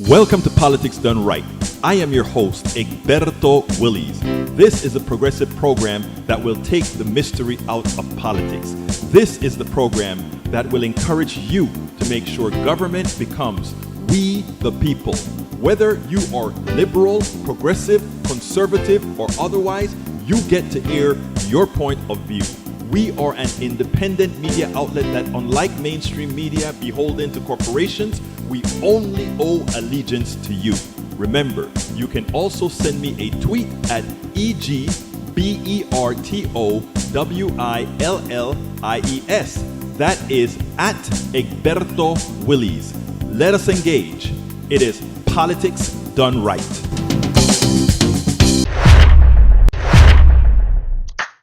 Welcome to Politics Done Right. I am your host, Egberto Willies. This is a progressive program that will take the mystery out of politics. This is the program that will encourage you to make sure government becomes we the people. Whether you are liberal, progressive, conservative, or otherwise, you get to air your point of view. We are an independent media outlet that, unlike mainstream media beholden to corporations, we only owe allegiance to you. Remember, you can also send me a tweet at EGBERTOWILLIES. That is at Egberto Willies. Let us engage. It is Politics Done Right.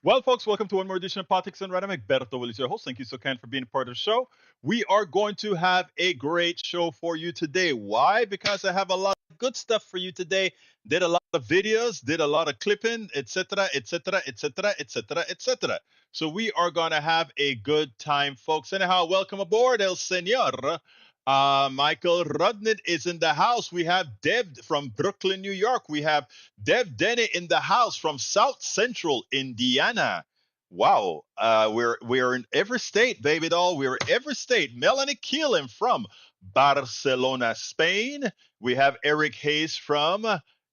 Well, folks, welcome to one more edition of Politics Done Right. I'm Egberto Willies, your host. Thank you so kind for being a part of the show. We are going to have a great show for you today. Why? Because I have a lot of good stuff for you today. Did a lot of videos, did a lot of clipping, etc., etc., etc., etc., etc. So we are going to have a good time, folks. Anyhow, welcome aboard, El Señor. Michael Rudnick is in the house. We have Deb from Brooklyn, New York. We have Deb Denny in the house from South Central Indiana. Wow, we're in every state, baby doll. We're in every state. Melanie Keelan from Barcelona, Spain. We have Eric Hayes from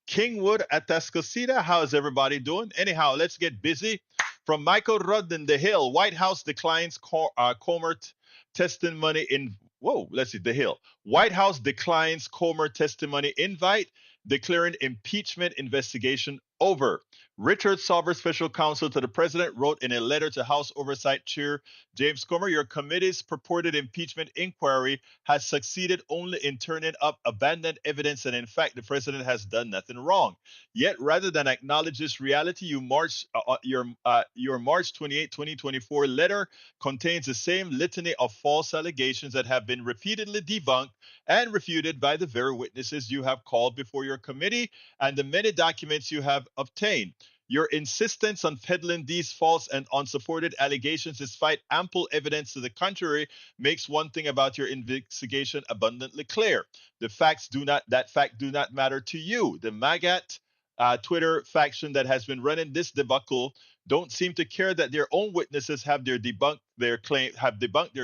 Kingwood, Atascocita. How's everybody doing? Anyhow, let's get busy. From Michael Rudden, The Hill, White House declines Comer testimony in. Whoa, let's see, The Hill. White House declines Comer testimony invite, declaring impeachment investigation over. Richard Sauber, special counsel to the president, wrote in a letter to House Oversight Chair James Comer, your committee's purported impeachment inquiry has succeeded only in turning up abandoned evidence, and in fact, the president has done nothing wrong. Yet, rather than acknowledge this reality, your March 28, 2024 letter contains the same litany of false allegations that have been repeatedly debunked and refuted by the very witnesses you have called before your committee and the many documents you have obtained. Your insistence on peddling these false and unsupported allegations, despite ample evidence to the contrary, makes one thing about your investigation abundantly clear. That fact do not matter to you. The MAGAT Twitter faction that has been running this debacle don't seem to care that their own witnesses have debunked their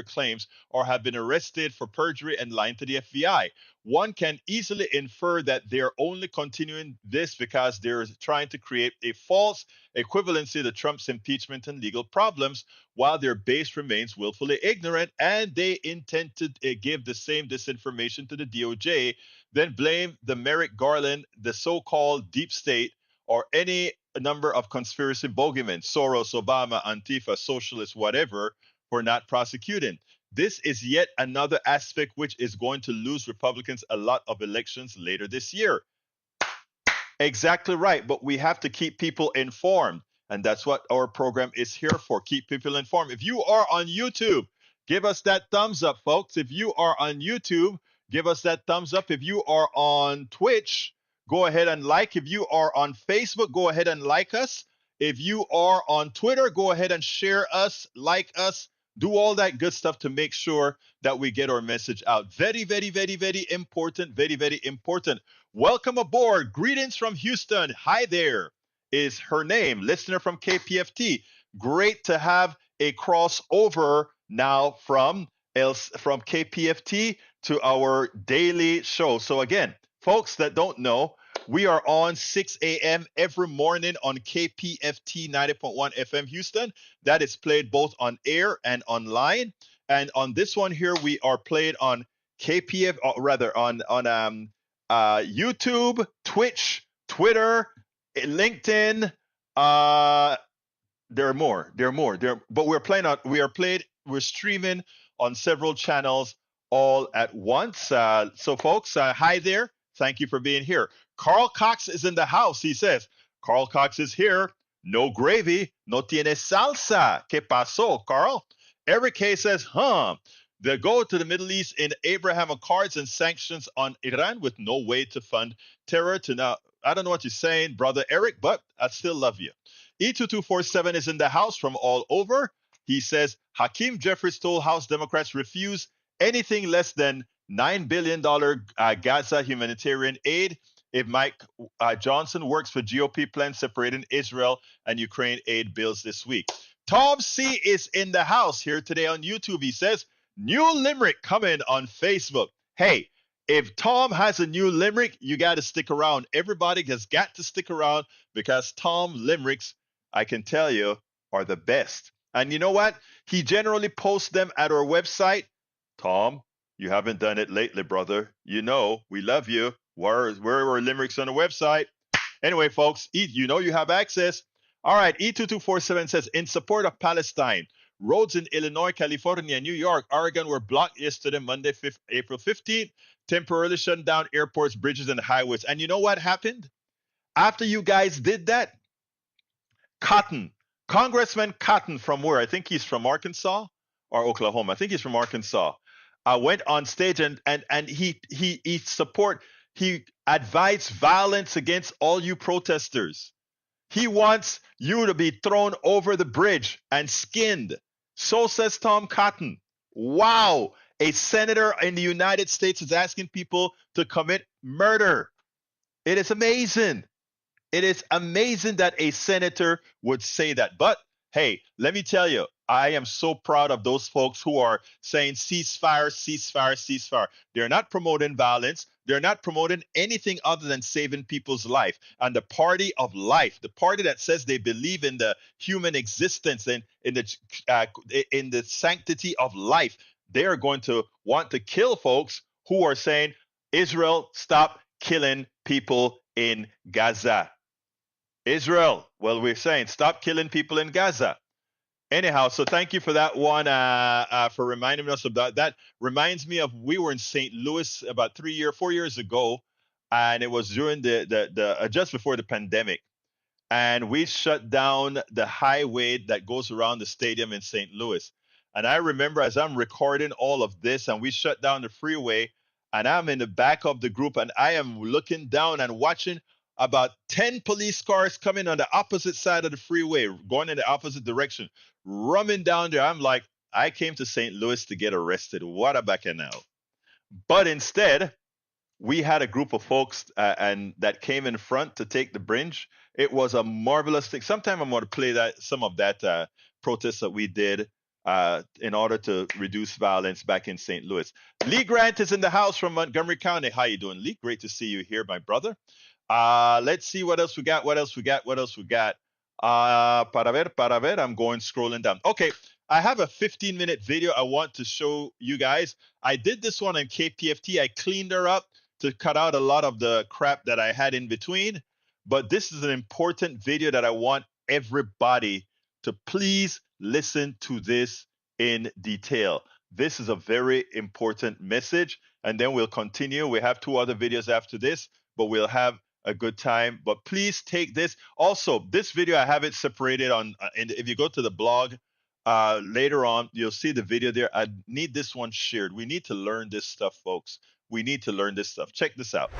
claims or have been arrested for perjury and lying to the FBI. One can easily infer that they're only continuing this because they're trying to create a false equivalency to Trump's impeachment and legal problems, while their base remains willfully ignorant and they intend to give the same disinformation to the DOJ, then blame the Merrick Garland, the so-called deep state, or any number of conspiracy bogeymen, Soros, Obama, Antifa, socialists, whatever, for not prosecuting. This is yet another aspect which is going to lose Republicans a lot of elections later this year. Exactly right, but we have to keep people informed, and that's what our program is here for, keep people informed. If you are on YouTube, give us that thumbs up, folks. If you are on YouTube, give us that thumbs up. If you are on Twitch, go ahead and like. If you are on Facebook, go ahead and like us. If you are on Twitter, go ahead and share us, like us, do all that good stuff to make sure that we get our message out. Very, very, very, very important. Very, very important. Welcome aboard. Greetings from Houston. Hi there is her name. Listener from KPFT. Great to have a crossover now from KPFT to our daily show. So again, folks that don't know, we are on 6 a.m. every morning on KPFT 90.1 FM Houston. That is played both on air and online. And on this one here, we are played on on YouTube, Twitch, Twitter, LinkedIn. There are more. But we're streaming on several channels all at once. So folks, hi there. Thank you for being here. Carl Cox is in the house. He says, Carl Cox is here. No gravy. No tiene salsa. ¿Qué pasó, Carl? Eric Hay says, they go to the Middle East in Abraham Accords and sanctions on Iran with no way to fund terror. To now, I don't know what you're saying, brother Eric, but I still love you. E2247 is in the house from all over. He says, Hakeem Jeffries told House Democrats refuse anything less than $9 billion Gaza humanitarian aid. If Mike Johnson works for GOP plan separating Israel and Ukraine aid bills this week. Tom C. is in the house here today on YouTube. He says, new limerick coming on Facebook. Hey, if Tom has a new limerick, you got to stick around. Everybody has got to stick around because Tom limericks, I can tell you, are the best. And you know what? He generally posts them at our website. Tom, you haven't done it lately, brother. You know, we love you. Where are our limericks on the website? Anyway, folks, you know you have access. All right, E2247 says, in support of Palestine, roads in Illinois, California, New York, Oregon were blocked yesterday, Monday, April 15th, temporarily shutting down airports, bridges, and highways. And you know what happened? After you guys did that, Congressman Cotton from where? I think he's from Arkansas or Oklahoma. I think he's from Arkansas. Went on stage and he advised violence against all you protesters. He wants you to be thrown over the bridge and skinned. So says Tom Cotton. Wow. A senator in the United States is asking people to commit murder. It is amazing. It is amazing that a senator would say that. But hey, let me tell you, I am so proud of those folks who are saying ceasefire, ceasefire, ceasefire. They're not promoting violence. They're not promoting anything other than saving people's life. And the party of life, the party that says they believe in the human existence and in the sanctity of life, they are going to want to kill folks who are saying, Israel, stop killing people in Gaza. Israel, well, we're saying stop killing people in Gaza. Anyhow, so thank you for that one, for reminding us about that. Reminds me of we were in St. Louis about 4 years ago, and it was during the just before the pandemic, and we shut down the highway that goes around the stadium in St. Louis. And I remember as I'm recording all of this, and we shut down the freeway, and I'm in the back of the group, and I am looking down and watching about 10 police cars coming on the opposite side of the freeway, going in the opposite direction, running down there. I'm like, I came to St. Louis to get arrested. What a bacchanal. But instead, we had a group of folks and that came in front to take the bridge. It was a marvelous thing. Sometime I'm going to play some of that protest that we did in order to reduce violence back in St. Louis. Lee Grant is in the house from Montgomery County. How you doing, Lee? Great to see you here, my brother. Let's see what else we got. Para ver, I'm going scrolling down. Okay, I have a 15-minute video I want to show you guys. I did this one on KPFT. I cleaned her up to cut out a lot of the crap that I had in between. But this is an important video that I want everybody to please listen to this in detail. This is a very important message. And then we'll continue. We have 2 other videos after this, but we'll have a good time. But please take this. Also, this video, I have it separated on, and if you go to the blog later on, you'll see the video there. I need this one shared. We need to learn this stuff, folks. We need to learn this stuff. Check this out.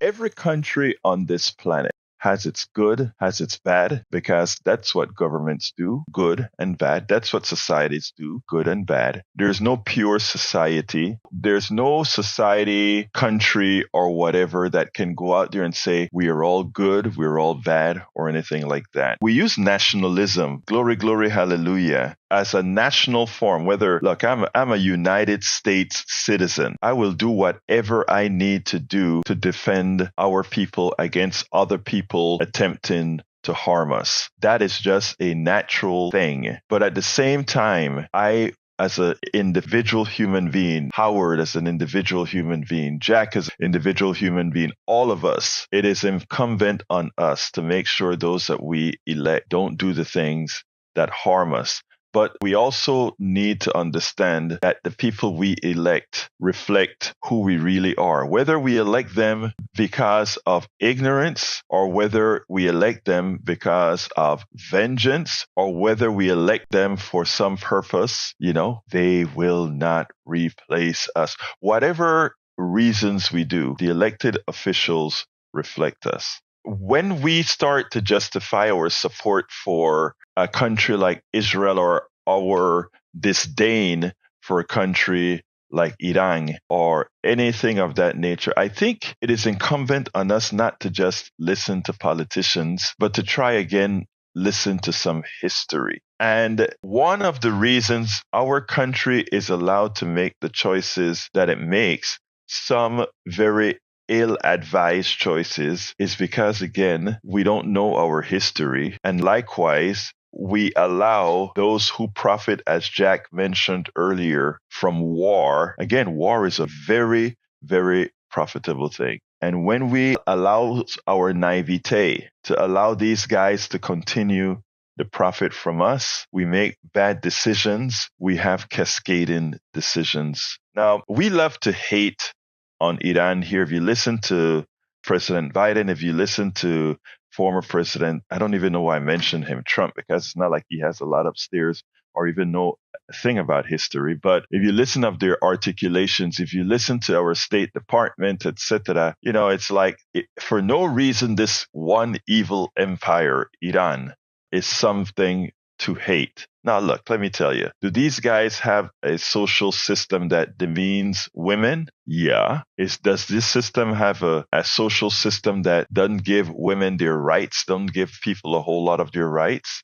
Every country on this planet has its good, has its bad, because that's what governments do, good and bad. That's what societies do, good and bad. There's no pure society. There's no society, country, or whatever that can go out there and say, we are all good, we're all bad, or anything like that. We use nationalism, glory, glory, hallelujah, as a national form. Whether, look, I'm a United States citizen. I will do whatever I need to do to defend our people against other people attempting to harm us. That is just a natural thing. But at the same time, I, as an individual human being, Howard as an individual human being, Jack as an individual human being, all of us, it is incumbent on us to make sure those that we elect don't do the things that harm us. But we also need to understand that the people we elect reflect who we really are, whether we elect them because of ignorance or whether we elect them because of vengeance or whether we elect them for some purpose. They will not replace us. Whatever reasons we do, the elected officials reflect us. When we start to justify our support for a country like Israel or our disdain for a country like Iran or anything of that nature, I think it is incumbent on us not to just listen to politicians, but to try again, listen to some history. And one of the reasons our country is allowed to make the choices that it makes, some very ill-advised choices, is because, again, we don't know our history. And likewise, we allow those who profit, as Jack mentioned earlier, from war. Again, war is a very, very profitable thing. And when we allow our naivete to allow these guys to continue the profit from us, we make bad decisions. We have cascading decisions. Now, we love to hate on Iran here. If you listen to President Biden, if you listen to former president, I don't even know why I mentioned him, Trump, because it's not like he has a lot upstairs or even know a thing about history. But if you listen of their articulations, if you listen to our State Department, etc., it's like for no reason, this one evil empire, Iran, is something to hate. Now, look, let me tell you, do these guys have a social system that demeans women? Yeah. Does this system have a social system that doesn't give women their rights, don't give people a whole lot of their rights?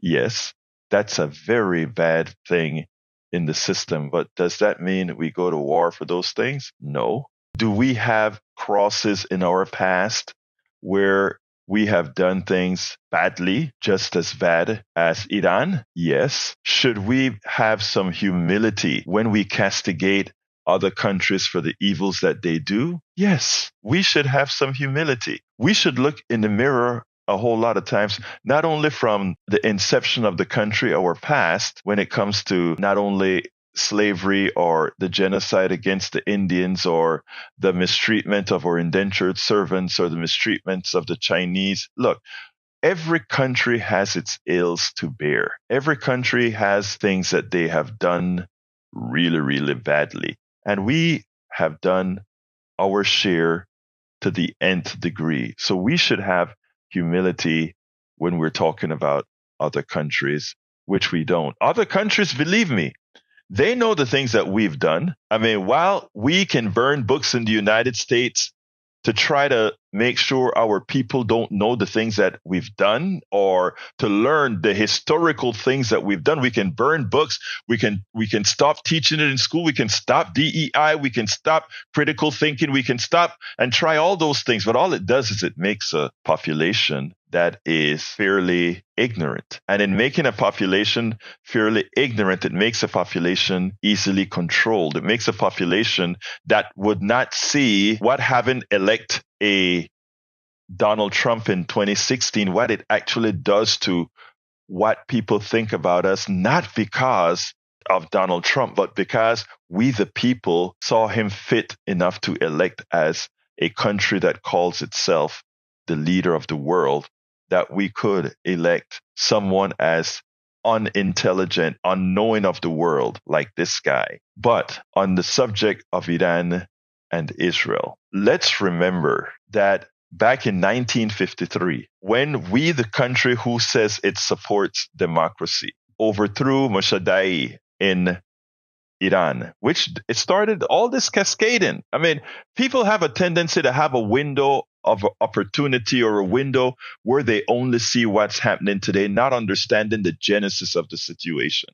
Yes. That's a very bad thing in the system. But does that mean we go to war for those things? No. Do we have crosses in our past where we have done things badly, just as bad as Iran? Yes. Should we have some humility when we castigate other countries for the evils that they do? Yes. We should have some humility. We should look in the mirror a whole lot of times, not only from the inception of the country, our past, when it comes to not only slavery or the genocide against the Indians or the mistreatment of our indentured servants or the mistreatments of the Chinese. Look, every country has its ills to bear. Every country has things that they have done really, really badly. And we have done our share to the nth degree. So we should have humility when we're talking about other countries, which we don't. Other countries, believe me, they know the things that we've done. I mean, while we can burn books in the United States to try to make sure our people don't know the things that we've done or to learn the historical things that we've done, we can burn books. We can stop teaching it in school. We can stop DEI. We can stop critical thinking. We can stop and try all those things. But all it does is it makes a population that is fairly ignorant. And in making a population fairly ignorant, it makes a population easily controlled. It makes a population that would not see what having elect a Donald Trump in 2016, what it actually does to what people think about us, not because of Donald Trump, but because we, the people, saw him fit enough to elect as a country that calls itself the leader of the world, that we could elect someone as unintelligent, unknowing of the world like this guy. But on the subject of Iran and Israel, let's remember that back in 1953, when we, the country who says it supports democracy, overthrew Mossadegh in Iran, which it started all this cascading. I mean, people have a tendency to have a window of opportunity or a window where they only see what's happening today, not understanding the genesis of the situation,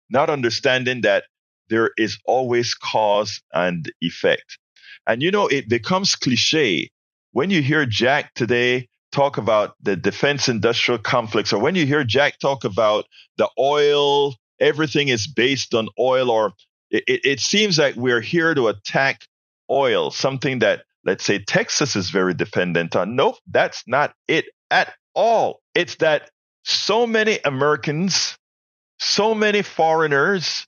not understanding that there is always cause and effect. And, it becomes cliche when you hear Jack today talk about the defense industrial complex, or when you hear Jack talk about the oil, everything is based on oil, or it seems like we're here to attack oil, something that, let's say, Texas is very dependent on. Nope, that's not it at all. It's that so many Americans, so many foreigners,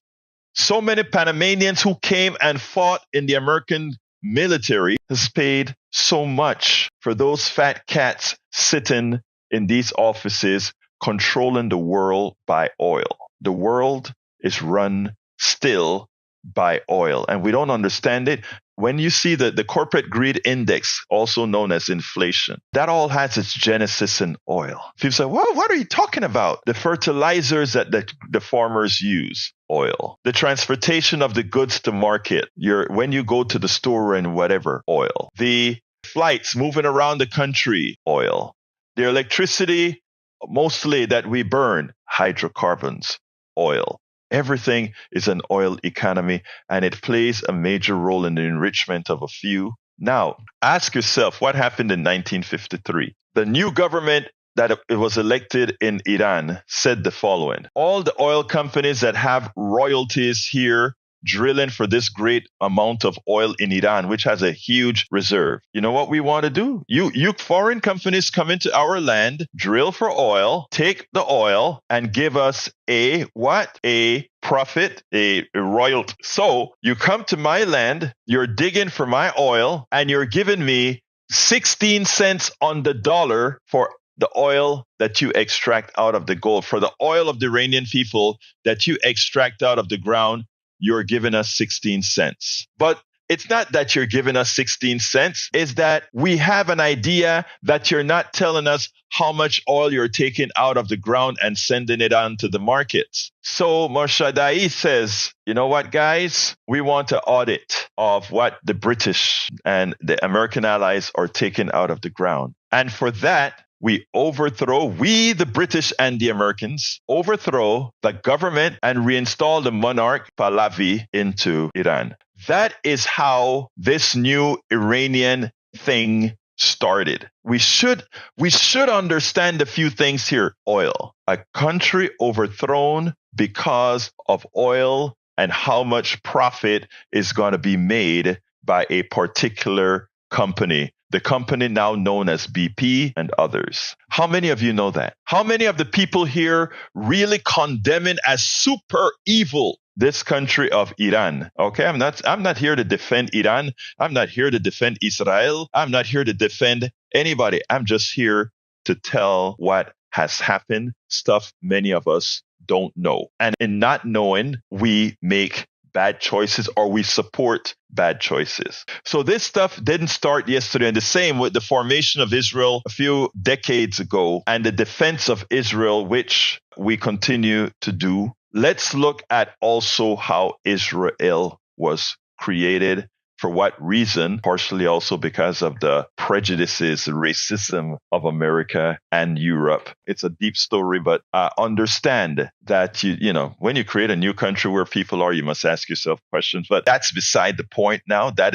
so many Panamanians who came and fought in the American military has paid so much for those fat cats sitting in these offices controlling the world by oil. The world is run still by oil, and we don't understand it. When you see the corporate greed index, also known as inflation, that all has its genesis in oil. People say, well, what are you talking about? The fertilizers that the farmers use, oil. The transportation of the goods to market, when you go to the store and whatever, oil. The flights moving around the country, oil. The electricity, mostly that we burn, hydrocarbons, oil. Everything is an oil economy, and it plays a major role in the enrichment of a few. Now, ask yourself what happened in 1953. The new government that it was elected in Iran said the following: all the oil companies that have royalties here drilling for this great amount of oil in Iran, which has a huge reserve. You know what we want to do? You foreign companies come into our land, drill for oil, take the oil, and give us a profit, a royalty. So you come to my land, you're digging for my oil, and you're giving me 16 cents on the dollar for the oil that you extract out of the gold. For the oil of the Iranian people that you extract out of the ground, you're giving us 16 cents. But it's not that you're giving us 16 cents. It's that we have an idea that you're not telling us how much oil you're taking out of the ground and sending it on to the markets. So Moshadai says, you know what, guys? We want an audit of what the British and the American allies are taking out of the ground. And for that, we, the British and the Americans, overthrow the government and reinstall the monarch Pahlavi into Iran. That is how this new Iranian thing started. We should understand a few things here. Oil, a country overthrown because of oil and how much profit is going to be made by a particular company. The company now known as BP and others. How many of you know that? How many of the people here really condemning as super evil this country of Iran? Okay, I'm not here to defend Iran. I'm not here to defend Israel. I'm not here to defend anybody. I'm just here to tell what has happened, stuff many of us don't know. And in not knowing, we make bad choices or we support bad choices. So this stuff didn't start yesterday, and the same with the formation of Israel a few decades ago and the defense of Israel, which we continue to do. Let's look at also how Israel was created. For what reason? Partially also because of the prejudices, racism of America and Europe. It's a deep story, but understand that you know when you create a new country where people are, you must ask yourself questions. But that's beside the point now. That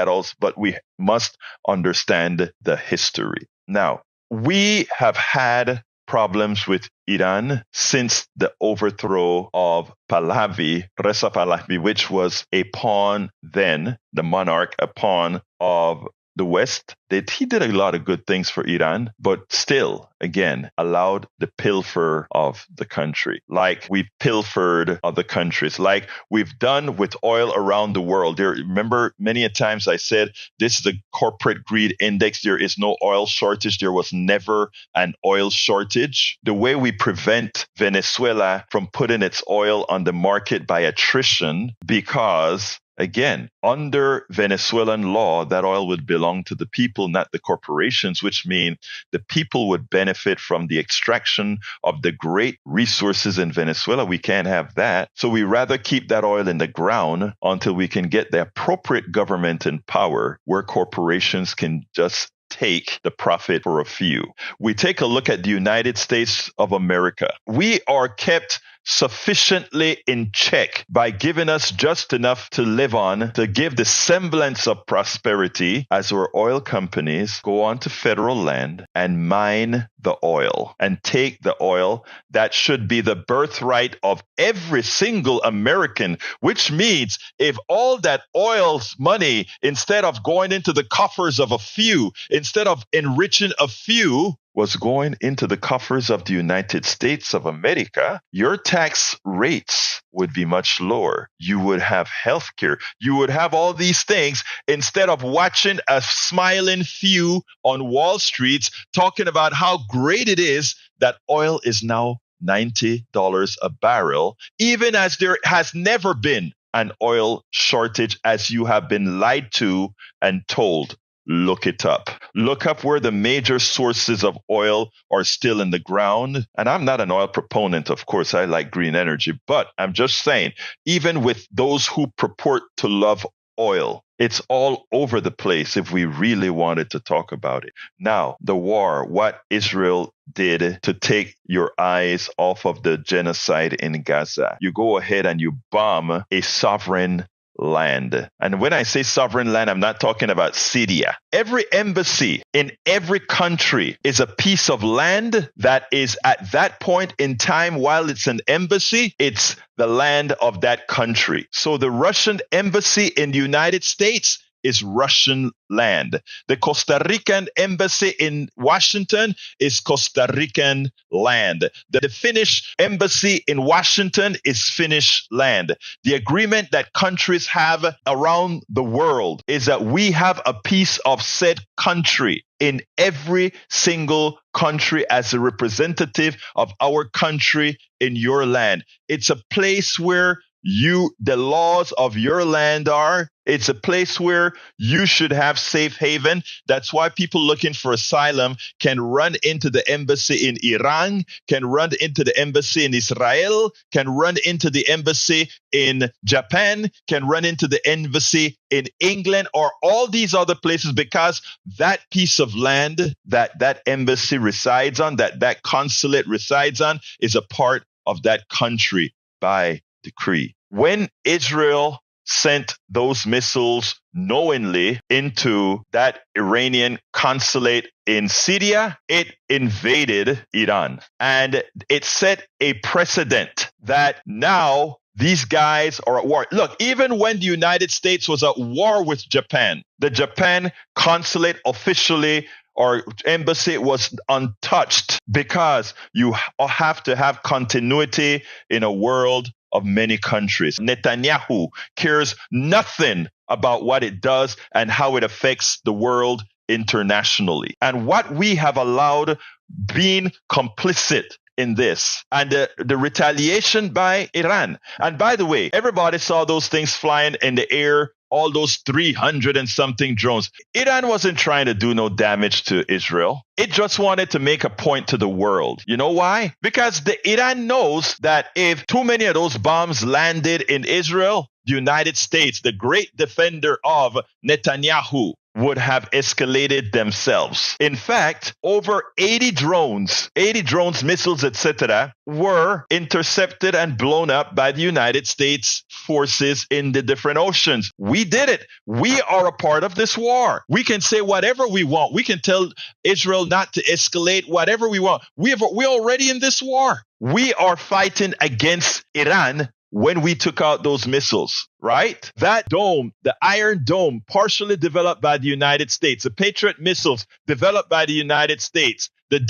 also. But we must understand the history. Now we have had problems with Iran since the overthrow of Reza Pahlavi, which was a pawn then, the monarch, a pawn of the West. He did a lot of good things for Iran, but still, again, allowed the pilfer of the country. Like we pilfered other countries, like we've done with oil around the world. Remember, many a times I said, this is the corporate greed index. There is no oil shortage. There was never an oil shortage. The way we prevent Venezuela from putting its oil on the market by attrition, because again, under Venezuelan law, that oil would belong to the people, not the corporations, which means the people would benefit from the extraction of the great resources in Venezuela. We can't have that. So we rather keep that oil in the ground until we can get the appropriate government in power where corporations can just take the profit for a few. We take a look at the United States of America. We are kept sufficiently in check by giving us just enough to live on, to give the semblance of prosperity as our oil companies go onto federal land and mine the oil and take the oil that should be the birthright of every single American, which means if all that oil's money, instead of going into the coffers of a few, instead of enriching a few, was going into the coffers of the United States of America, your tax rates would be much lower. You would have health care. You would have all these things instead of watching a smiling few on Wall Street talking about how great it is that oil is now $90 a barrel, even as there has never been an oil shortage as you have been lied to and told. Look it up. Look up where the major sources of oil are still in the ground. And I'm not an oil proponent, of course. I like green energy. But I'm just saying, even with those who purport to love oil, it's all over the place if we really wanted to talk about it. Now, the war, what Israel did to take your eyes off of the genocide in Gaza. You go ahead and you bomb a sovereign land. And when I say sovereign land, I'm not talking about Syria. Every embassy in every country is a piece of land that is at that point in time, while it's an embassy, it's the land of that country. So the Russian embassy in the United States is Russian land. The Costa Rican embassy in Washington is Costa Rican land. The Finnish embassy in Washington is Finnish land. The agreement that countries have around the world is that we have a piece of said country in every single country as a representative of our country in your land. It's a place where the laws of your land are. It's a place where you should have safe haven. That's why people looking for asylum can run into the embassy in Iran, can run into the embassy in Israel, can run into the embassy in Japan, can run into the embassy in England, or all these other places, because that piece of land that embassy resides on, that consulate resides on, is a part of that country by decree. When Israel sent those missiles knowingly into that Iranian consulate in Syria, it invaded Iran. And it set a precedent that now these guys are at war. Look, even when the United States was at war with Japan, the Japan consulate officially or embassy was untouched, because you have to have continuity in a world of many countries. Netanyahu cares nothing about what it does and how it affects the world internationally. And what we have allowed being complicit in this, and the retaliation by Iran. And by the way, everybody saw those things flying in the air, all those 300 and something drones. Iran wasn't trying to do no damage to Israel. It just wanted to make a point to the world. You know why? Because Iran knows that if too many of those bombs landed in Israel, the United States, the great defender of Netanyahu, would have escalated themselves. In fact, over 80 drones, missiles, etc., were intercepted and blown up by the United States forces in the different oceans. We did it. We are a part of this war. We can say whatever we want. We can tell Israel not to escalate, whatever we want. We're already in this war. We are fighting against Iran when we took out those missiles, right? That dome, the Iron Dome, partially developed by the United States, the Patriot missiles developed by the United States, the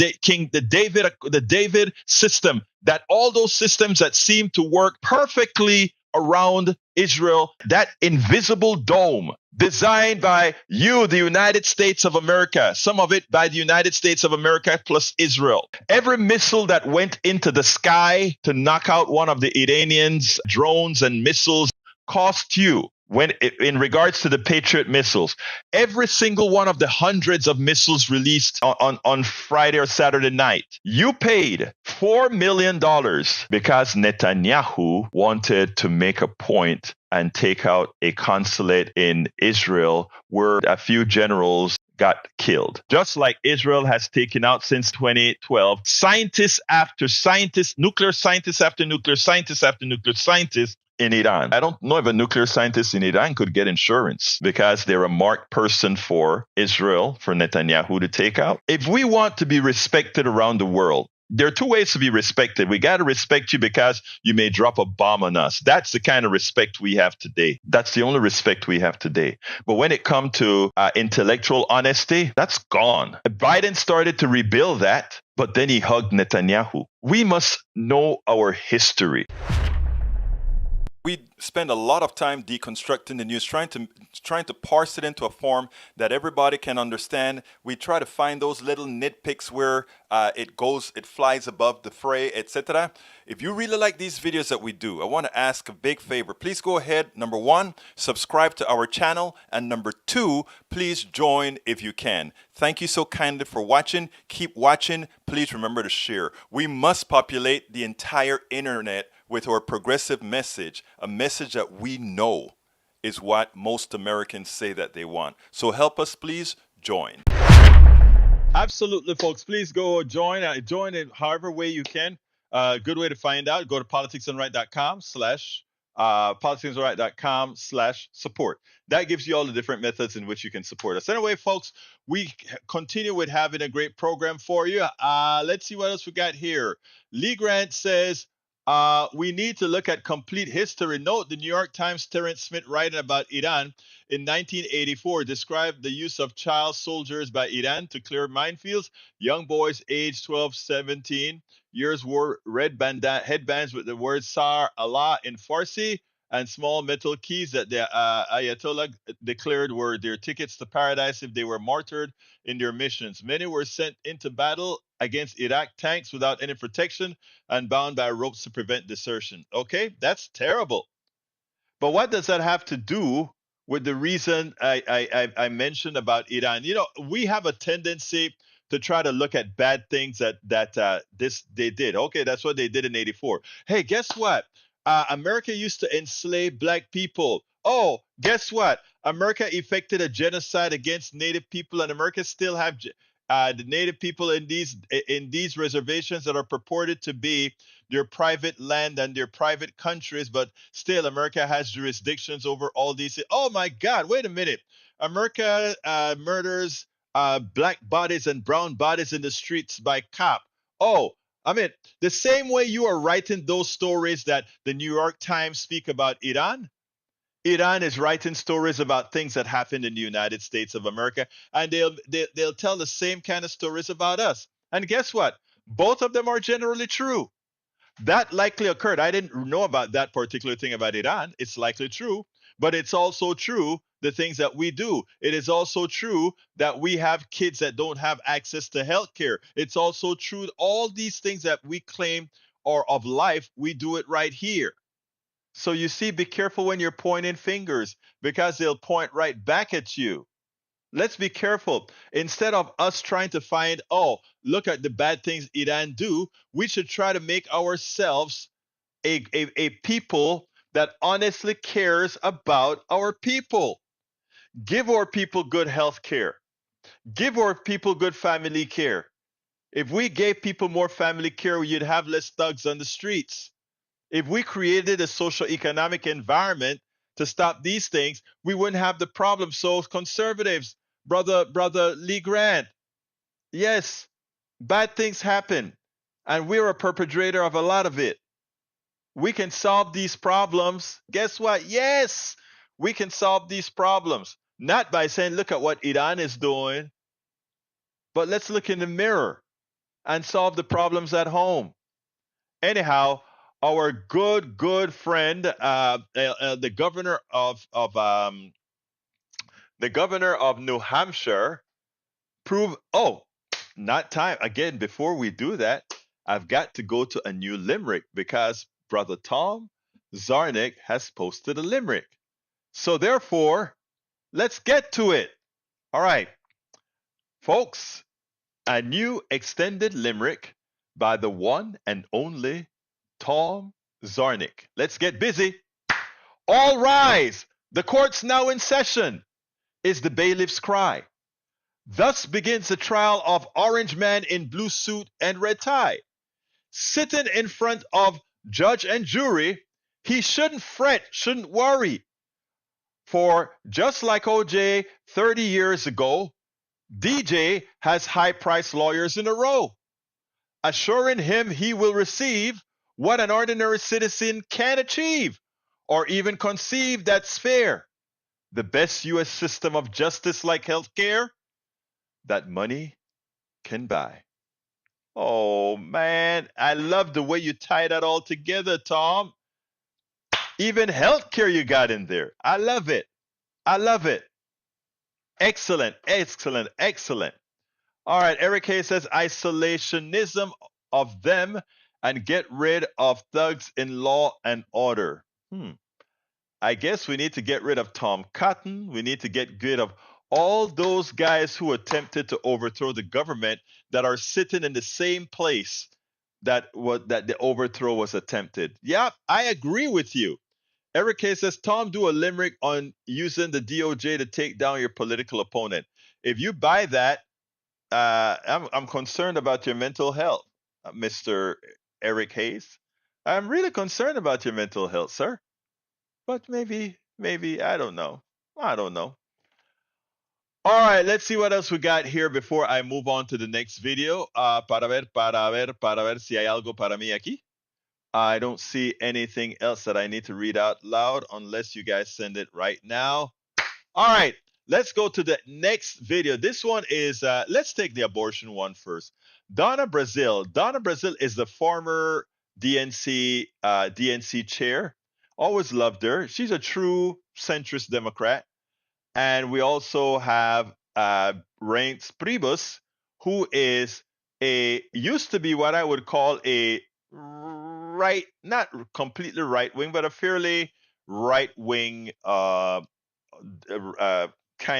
David system, that all those systems that seem to work perfectly around Israel, that invisible dome designed by you, the United States of America, some of it by the United States of America plus Israel. Every missile that went into the sky to knock out one of the Iranians' drones and missiles cost you, when in regards to the Patriot missiles, every single one of the hundreds of missiles released on Friday or Saturday night, you paid $4 million because Netanyahu wanted to make a point and take out a consulate in Israel where a few generals got killed. Just like Israel has taken out since 2012, scientists after scientists, nuclear scientists after nuclear scientists after nuclear scientists in Iran. I don't know if a nuclear scientist in Iran could get insurance because they're a marked person for Israel, for Netanyahu to take out. If we want to be respected around the world, there are two ways to be respected. We got to respect you because you may drop a bomb on us. That's the kind of respect we have today. That's the only respect we have today. But when it comes to intellectual honesty, that's gone. Biden started to rebuild that, but then he hugged Netanyahu. We must know our history. We spend a lot of time deconstructing the news, trying to parse it into a form that everybody can understand. We try to find those little nitpicks where it flies above the fray, etc. If you really like these videos that we do, I want to ask a big favor. Please go ahead. Number one, subscribe to our channel, and number two, please join if you can. Thank you so kindly for watching. Keep watching. Please remember to share. We must populate the entire internet with our progressive message, a message that we know is what most Americans say that they want. So help us, please join. Absolutely, folks. Please go join. Join in however way you can. Good way to find out. Go to politicsandright.com/politicsandright.com/support. That gives you all the different methods in which you can support us. Anyway, folks, we continue with having a great program for you. Let's see what else we got here. Lee Grant says, we need to look at complete history. Note the New York Times Terrence Smith writing about Iran in 1984 described the use of child soldiers by Iran to clear minefields. Young boys aged 12, 17 years wore red headbands with the word Sar Allah in Farsi and small metal keys that the Ayatollah declared were their tickets to paradise if they were martyred in their missions. Many were sent into battle against Iraq tanks without any protection and bound by ropes to prevent desertion. Okay, that's terrible. But what does that have to do with the reason I mentioned about Iran? You know, we have a tendency to try to look at bad things that they did. Okay, that's what they did in '84. Hey, guess what? America used to enslave black people. Oh, guess what? America effected a genocide against Native people, and America still have the Native people in these reservations that are purported to be their private land and their private countries, but still America has jurisdictions over all these. Oh my God! Wait a minute. America murders black bodies and brown bodies in the streets by cop. Oh, I mean, the same way you are writing those stories that the New York Times speak about Iran, Iran is writing stories about things that happened in the United States of America, and they'll tell the same kind of stories about us. And guess what? Both of them are generally true. That likely occurred. I didn't know about that particular thing about Iran. It's likely true, but it's also true the things that we do. It is also true that we have kids that don't have access to health care. It's also true all these things that we claim are of life, we do it right here. So you see, be careful when you're pointing fingers because they'll point right back at you. Let's be careful. Instead of us trying to find, oh, look at the bad things Iran do, we should try to make ourselves a people that honestly cares about our people. Give our people good health care. Give our people good family care. If we gave people more family care, you'd have less thugs on the streets. If we created a social economic environment to stop these things, we wouldn't have the problem. So conservatives, brother Lee Grant, yes, bad things happen, and we're a perpetrator of a lot of it. We can solve these problems. Guess what? Yes, we can solve these problems. Not by saying, look at what Iran is doing, but let's look in the mirror and solve the problems at home. Anyhow, our good friend, the governor of New Hampshire, prove. Oh, not time again. Before we do that, I've got to go to a new limerick because brother Tom Zarnick has posted a limerick. So therefore, let's get to it. All right, folks, a new extended limerick by the one and only Tom Zarnick. Let's get busy. All rise! The court's now in session, is the bailiff's cry. Thus begins the trial of Orange Man in blue suit and red tie. Sitting in front of judge and jury, he shouldn't fret, shouldn't worry. For just like OJ 30 years ago, DJ has high-priced lawyers in a row, assuring him he will receive what an ordinary citizen can achieve or even conceive that's fair. The best U.S. system of justice like healthcare that money can buy. Oh man, I love the way you tie that all together, Tom. Even healthcare you got in there. I love it. I love it. Excellent, excellent, excellent. All right, Eric Hayes says isolationism of them and get rid of thugs in law and order. I guess we need to get rid of Tom Cotton. We need to get rid of all those guys who attempted to overthrow the government that are sitting in the same place that the overthrow was attempted. Yeah, I agree with you. Eric K says, Tom, do a limerick on using the DOJ to take down your political opponent. If you buy that, I'm concerned about your mental health, Mr. Eric Hayes. I'm really concerned about your mental health, sir. But maybe, I don't know. I don't know. All right, let's see what else we got here before I move on to the next video. Para ver si hay algo para mí aquí. I don't see anything else that I need to read out loud unless you guys send it right now. All right, let's go to the next video. This one is, let's take the abortion one first. Donna Brazile. Donna Brazile is the former DNC chair. Always loved her. She's a true centrist Democrat. And we also have Reince Priebus, who is used to be what I would call a right, not completely right wing, but a fairly right wing kind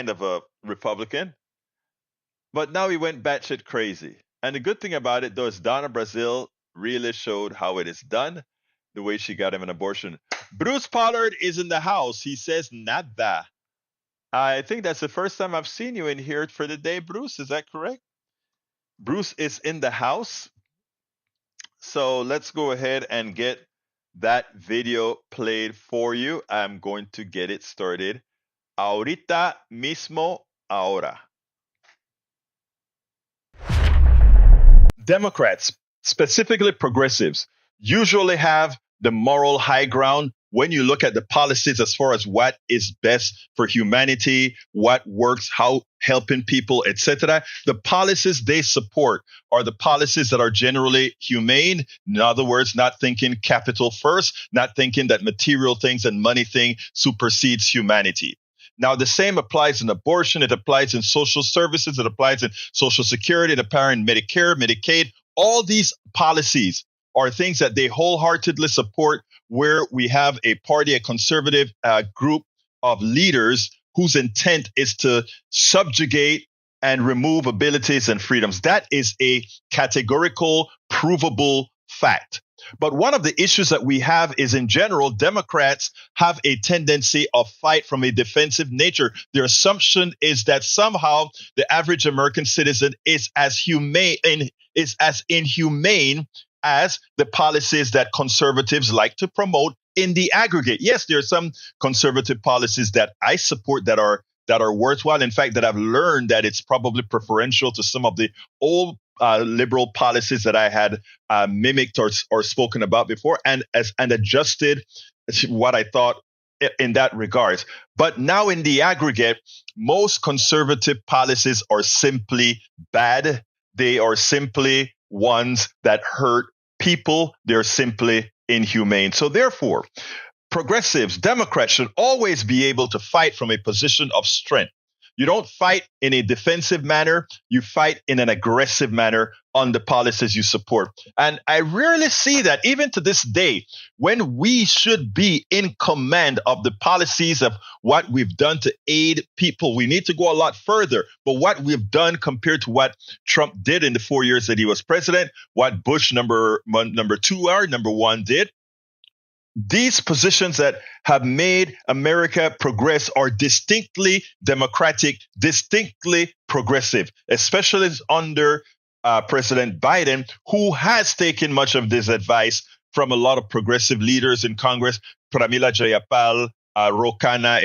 of a Republican. But now he went batshit crazy. And the good thing about it, though, is Donna Brazile really showed how it is done, the way she got him an abortion. Bruce Pollard is in the house. He says nada. I think that's the first time I've seen you in here for the day, Bruce. Is that correct? Bruce is in the house. So let's go ahead and get that video played for you. I'm going to get it started. Ahorita mismo, ahora. Democrats, specifically progressives, usually have the moral high ground when you look at the policies as far as what is best for humanity, what works, how helping people, etc. The policies they support are the policies that are generally humane. In other words, not thinking capital first, not thinking that material things and money thing supersedes humanity. Now, the same applies in abortion. It applies in social services. It applies in Social Security. It applies in Medicare, Medicaid. All these policies are things that they wholeheartedly support, where we have a party, a conservative group of leaders whose intent is to subjugate and remove abilities and freedoms. That is a categorical, provable fact. But one of the issues that we have is, in general, Democrats have a tendency of fight from a defensive nature. Their assumption is that somehow the average American citizen is as inhumane as the policies that conservatives like to promote in the aggregate. Yes, there are some conservative policies that I support that are worthwhile. In fact, that I've learned that it's probably preferential to some of the old liberal policies that I had mimicked or spoken about before, and adjusted what I thought in that regards. But now in the aggregate, most conservative policies are simply bad. They are simply ones that hurt people. They're simply inhumane. So therefore, progressives, Democrats should always be able to fight from a position of strength. You don't fight in a defensive manner. You fight in an aggressive manner on the policies you support. And I rarely see that, even to this day, when we should be in command of the policies of what we've done to aid people. We need to go a lot further. But what we've done compared to what Trump did in the 4 years that he was president, what Bush number one did, these positions that have made America progress are distinctly democratic, distinctly progressive, especially under President Biden, who has taken much of this advice from a lot of progressive leaders in Congress, Pramila Jayapal, Rokana,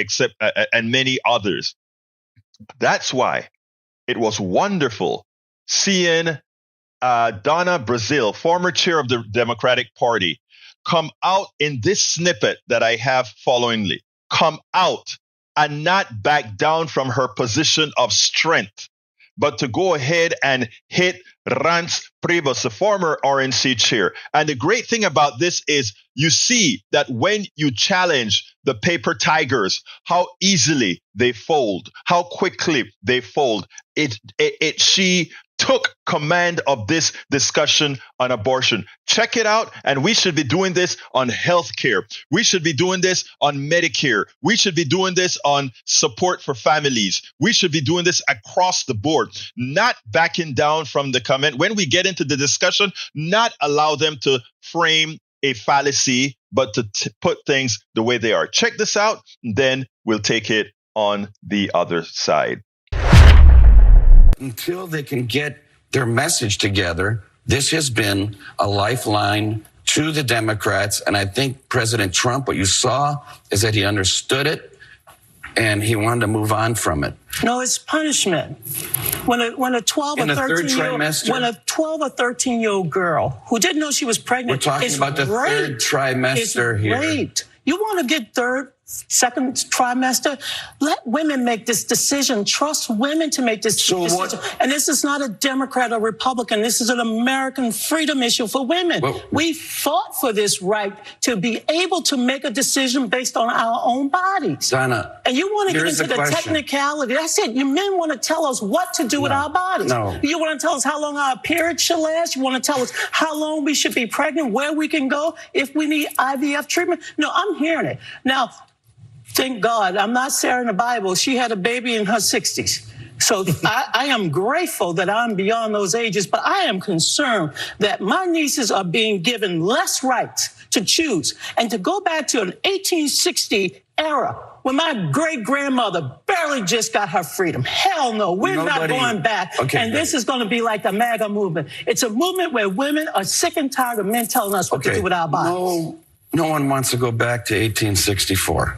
and many others. That's why it was wonderful seeing Donna Brazile, former chair of the Democratic Party, come out in this snippet that I have followingly. Come out and not back down from her position of strength. but to go ahead and hit Reince Priebus, the former RNC chair. And the great thing about this is you see that when you challenge the paper tigers, how easily they fold, how quickly they fold. She took command of this discussion on abortion. Check it out. And we should be doing this on healthcare. We should be doing this on Medicare. We should be doing this on support for families. We should be doing this across the board, not backing down from the comment. When we get into the discussion, not allow them to frame a fallacy, but to put things the way they are. Check this out, and then we'll take it on the other side. Until they can get their message together, this has been a lifeline to the Democrats. And I think President Trump, what you saw is that he understood it and he wanted to move on from it. No, it's punishment. When a 12 or 13-year-old girl who didn't know she was pregnant, we're talking about the third trimester here. Raped. You want to get second trimester? Let women make this decision. Trust women to make this decision. And this is not a Democrat or Republican. This is an American freedom issue for women. We fought for this right to be able to make a decision based on our own bodies. Donna, and you want to get into the technicality. That's it. You men want to tell us what to do with our bodies. No. You want to tell us how long our period should last. You want to tell us how long we should be pregnant, where we can go if we need IVF treatment. No, I'm hearing it. Now, thank God, I'm not Sarah in the Bible. She had a baby in her 60s. So I am grateful that I'm beyond those ages, but I am concerned that my nieces are being given less rights to choose and to go back to an 1860 era when my great-grandmother barely just got her freedom. Hell no, we're not going back. Okay, and this is going to be like the MAGA movement. It's a movement where women are sick and tired of men telling us what to do with our bodies. No one wants to go back to 1864.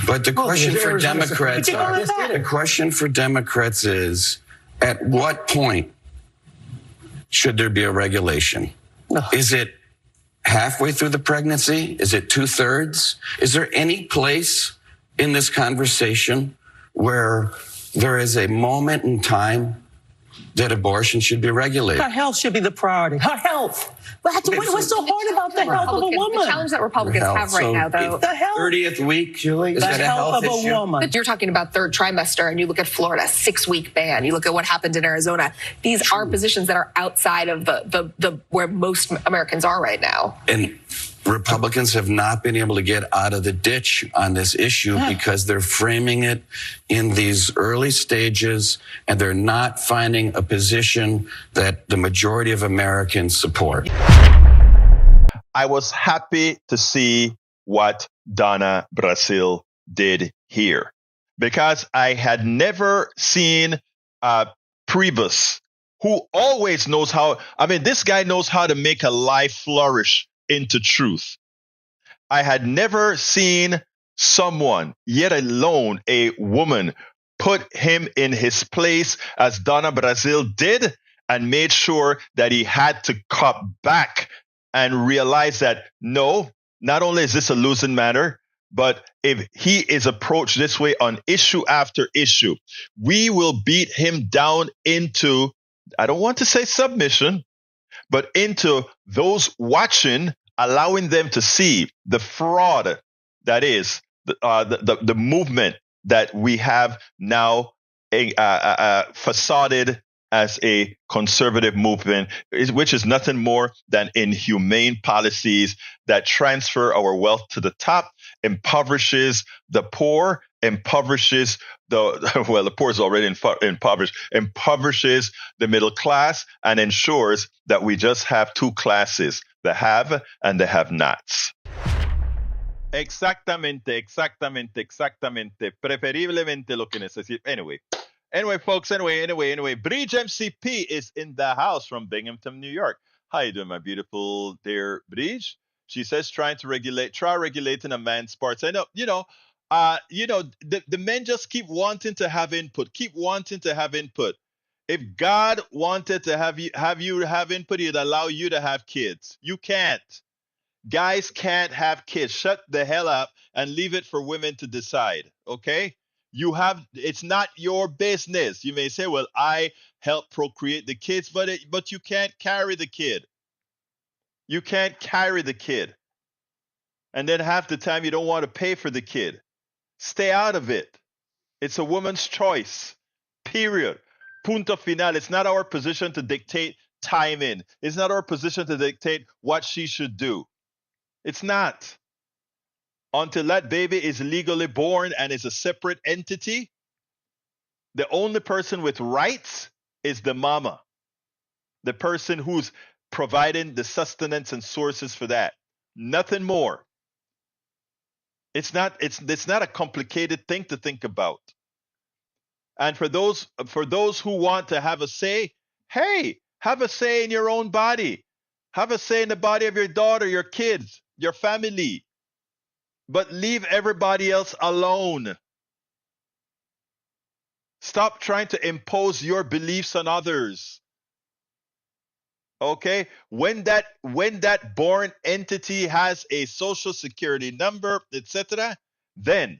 But the question for Democrats is, at what point should there be a regulation? Is it halfway through the pregnancy? Is it 2/3? Is there any place in this conversation where there is a moment in time that abortion should be regulated? Her health should be the priority. Her health. What's so hard about the health of a woman? The challenge that Republicans have right now, though. The health. 30th week, Julie? Is that a health of a issue? woman. But you're talking about third trimester, and you look at Florida, 6-week ban. You look at what happened in Arizona. These are positions that are outside of the where most Americans are right now. And Republicans have not been able to get out of the ditch on this issue because they're framing it in these early stages, and they're not finding a position that the majority of Americans support. I was happy to see what Donna Brazile did here, because I had never seen Priebus, who always knows how, this guy knows how to make a lie flourish into truth. I had never seen someone, yet alone a woman, put him in his place as Donna Brazile did, and made sure that he had to cut back and realize that no, not only is this a losing matter, but if he is approached this way on issue after issue, we will beat him down into, I don't want to say submission, but into those watching, allowing them to see the fraud that is the movement that we have now facaded as a conservative movement, which is nothing more than inhumane policies that transfer our wealth to the top, impoverishes the poor, impoverishes the poor is already impoverished, impoverishes the middle class, and ensures that we just have two classes, the have and the have-nots. Exactamente. Preferiblemente lo que necesito. Anyway, folks, anyway. Bridge MCP is in the house from Binghamton, New York. How you doing, my beautiful dear Bridge? She says try regulating a man's sports. I know, the men just keep wanting to have input. If God wanted to have you have input, he'd allow you to have kids. You can't. Guys can't have kids. Shut the hell up and leave it for women to decide, okay? It's not your business. You may say, well, I help procreate the kids, but you can't carry the kid. You can't carry the kid. And then half the time you don't want to pay for the kid. Stay out of it. It's a woman's choice. Period. Punto final. It's not our position to dictate timing. It's not our position to dictate what she should do. It's not. Until that baby is legally born and is a separate entity, the only person with rights is the mama, the person who's providing the sustenance and sources for that. Nothing more. It's not a complicated thing to think about. And for those who want to have a say, hey, have a say in your own body. Have a say in the body of your daughter, your kids, your family. But leave everybody else alone. Stop trying to impose your beliefs on others. Okay? When that born entity has a social security number, etc., then.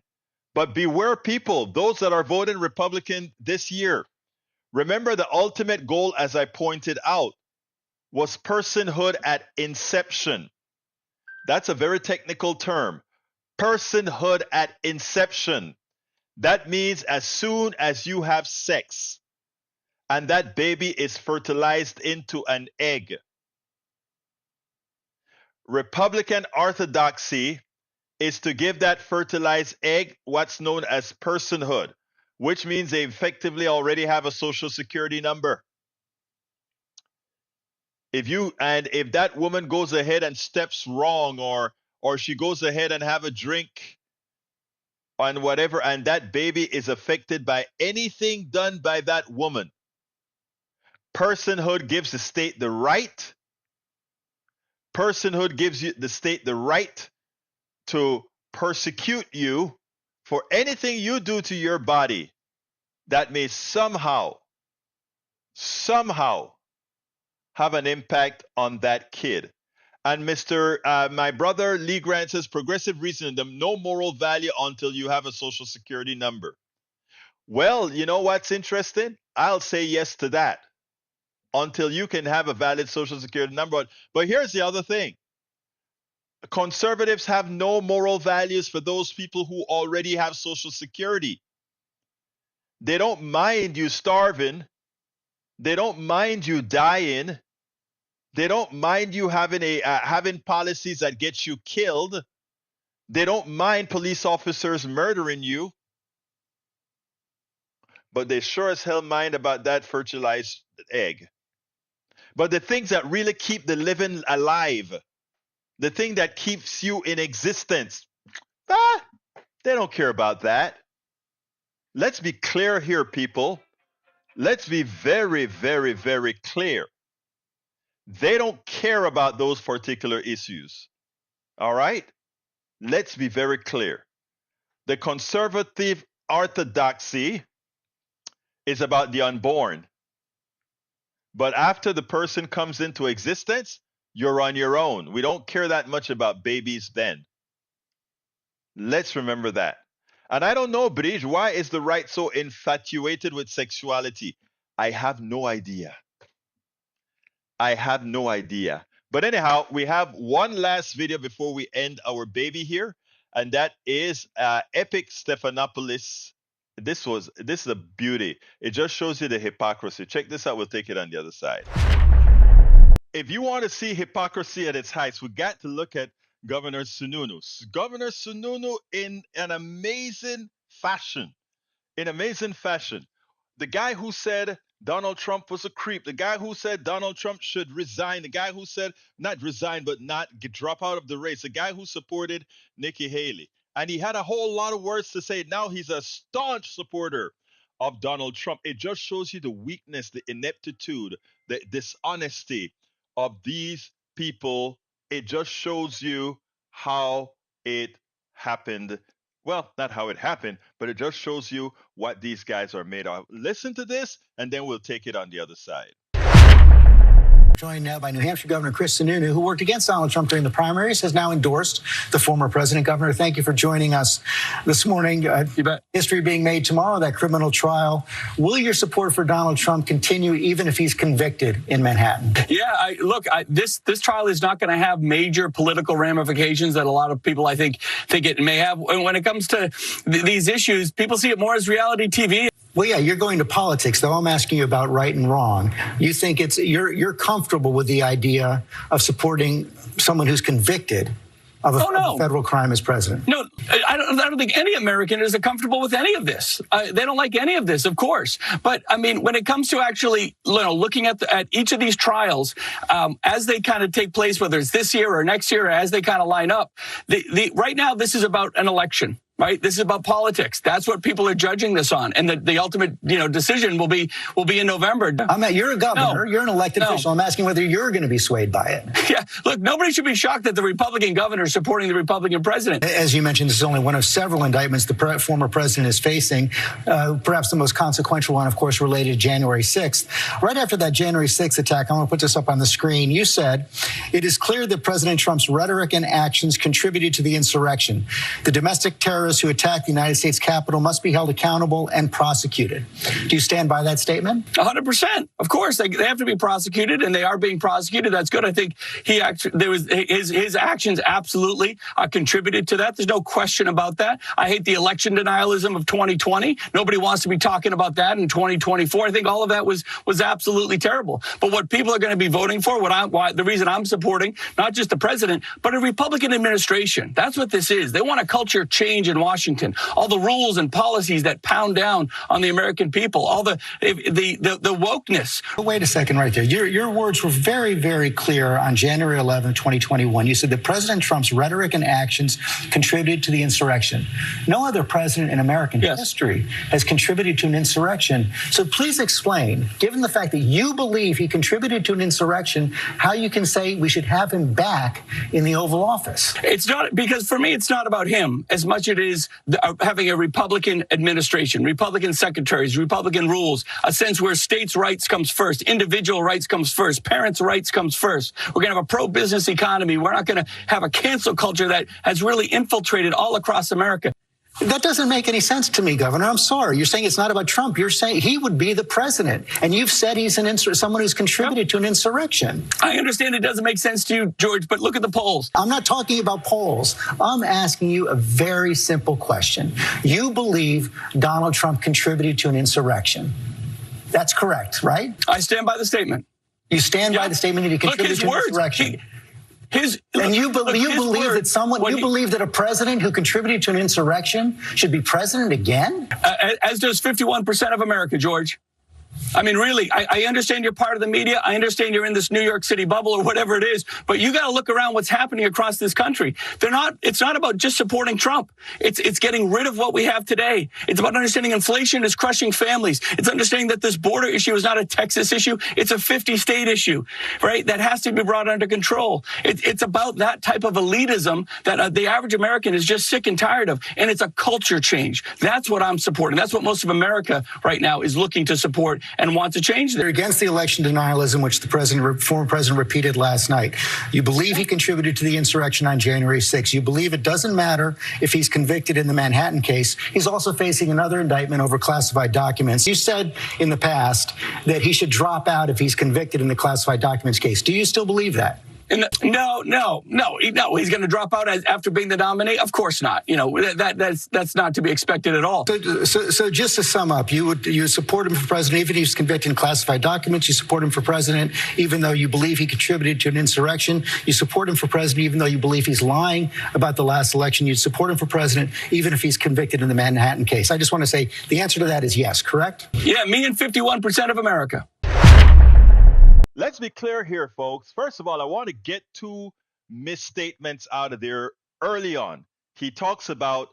But beware, people, those that are voting Republican this year. Remember, the ultimate goal, as I pointed out, was personhood at inception. That's a very technical term. Personhood at inception. That means as soon as you have sex and that baby is fertilized into an egg. Republican orthodoxy is to give that fertilized egg what's known as personhood, which means they effectively already have a social security number. If that woman goes ahead and steps wrong, or she goes ahead and have a drink and whatever, and that baby is affected by anything done by that woman, personhood gives the state the right. Personhood gives the state the right to persecute you for anything you do to your body that may somehow have an impact on that kid. And my brother Lee Grant says, progressive reasoning, no moral value until you have a social security number. Well, you know what's interesting? I'll say yes to that. Until you can have a valid social security number. But here's the other thing. Conservatives have no moral values for those people who already have social security. They don't mind you starving. They don't mind you dying. They don't mind you having policies that get you killed. They don't mind police officers murdering you. But they sure as hell mind about that fertilized egg. But the things that really keep the living alive, the thing that keeps you in existence, they don't care about that. Let's be clear here, people. Let's be very, very, very clear. They don't care about those particular issues. All right? Let's be very clear. The conservative orthodoxy is about the unborn. But after the person comes into existence, you're on your own. We don't care that much about babies then. Let's remember that. And I don't know, Bridge, why is the right so infatuated with sexuality? I have no idea. I have no idea. But anyhow, we have one last video before we end our baby here, and that is Epic Stephanopoulos. This is a beauty. It just shows you the hypocrisy. Check this out. We'll take it on the other side. If you want to see hypocrisy at its heights, we got to look at Governor Sununu. Governor Sununu in an amazing fashion. The guy who said Donald Trump was a creep. The guy who said Donald Trump should resign. The guy who said not resign, but not drop out of the race. The guy who supported Nikki Haley. And he had a whole lot of words to say. Now he's a staunch supporter of Donald Trump. It just shows you the weakness, the ineptitude, the dishonesty of these people. It just shows you how it happened. Well, not how it happened, but it just shows you what these guys are made of. Listen to this, and then we'll take it on the other side. Joined now by New Hampshire Governor Chris Sununu, who worked against Donald Trump during the primaries, has now endorsed the former president. Governor, thank you for joining us this morning. You bet. History being made tomorrow, that criminal trial. Will your support for Donald Trump continue even if he's convicted in Manhattan? Yeah, this trial is not going to have major political ramifications that a lot of people, I think it may have. When it comes to these issues, people see it more as reality TV. Well, yeah, you're going to politics, though. I'm asking you about right and wrong. You think you're comfortable with the idea of supporting someone who's convicted of a federal crime as president? No, I don't think any American is comfortable with any of this. They don't like any of this, of course. But I mean, when it comes to actually, looking at each of these trials as they kind of take place, whether it's this year or next year, or as they kind of line up, right now this is about an election. Right. This is about politics. That's what people are judging this on. And the ultimate, decision will be in November. You're a governor. You're an elected official. I'm asking whether you're going to be swayed by it. Yeah. Look, nobody should be shocked that the Republican governor is supporting the Republican president. As you mentioned, this is only one of several indictments the former president is facing. Perhaps the most consequential one, of course, related to January 6th. Right after that January 6th attack, I'm going to put this up on the screen. You said, it is clear that President Trump's rhetoric and actions contributed to the insurrection. The domestic terrorists who attacked the United States Capitol must be held accountable and prosecuted. Do you stand by that statement? 100%. Of course, they have to be prosecuted, and they are being prosecuted. That's good. I think his actions absolutely contributed to that. There's no question about that. I hate the election denialism of 2020. Nobody wants to be talking about that in 2024. I think all of that was absolutely terrible. But what people are going to be voting for, the reason I'm supporting not just the president, but a Republican administration. That's what this is. They want a culture change in Washington. All the rules and policies that pound down on the American people. All the wokeness. Wait a second, right there. Your words were very, very clear on January 11, 2021. You said that President Trump's rhetoric and actions contributed to the insurrection. No other president in American history has contributed to an insurrection. So please explain, given the fact that you believe he contributed to an insurrection, how you can say we should have him back in the Oval Office. It's not, because for me, it's not about him as much as it is having a Republican administration, Republican secretaries, Republican rules, a sense where states' rights comes first, individual rights comes first, parents' rights comes first. We're going to have a pro-business economy. We're not going to have a cancel culture that has really infiltrated all across America. That doesn't make any sense to me, Governor. I'm sorry. You're saying it's not about Trump. You're saying he would be the president. And you've said he's someone who's contributed to an insurrection. I understand it doesn't make sense to you, George, but look at the polls. I'm not talking about polls. I'm asking you a very simple question. You believe Donald Trump contributed to an insurrection. That's correct, right? I stand by the statement. You stand by the statement that he contributed to an insurrection. You believe that a president who contributed to an insurrection should be president again? As does 51% of America, George. I mean, really, I understand you're part of the media. I understand you're in this New York City bubble or whatever it is, but you got to look around what's happening across this country. It's not about just supporting Trump. It's getting rid of what we have today. It's about understanding inflation is crushing families. It's understanding that this border issue is not a Texas issue. It's a 50-state issue, right? That has to be brought under control. It's about that type of elitism that the average American is just sick and tired of. And it's a culture change. That's what I'm supporting. That's what most of America right now is looking to support and want to change. They're against the election denialism, which the former president repeated last night. You believe he contributed to the insurrection on January 6th. You believe it doesn't matter if he's convicted in the Manhattan case. He's also facing another indictment over classified documents. You said in the past that he should drop out if he's convicted in the classified documents case. Do you still believe that? No. He's going to drop out after being the nominee. Of course not. That's not to be expected at all. So just to sum up, you support him for president even if he's convicted in classified documents. You support him for president even though you believe he contributed to an insurrection. You support him for president even though you believe he's lying about the last election. You'd support him for president even if he's convicted in the Manhattan case. I just want to say the answer to that is yes, correct? Yeah, me and 51% of America. Let's be clear here, folks. First of all, I want to get two misstatements out of there early on. He talks about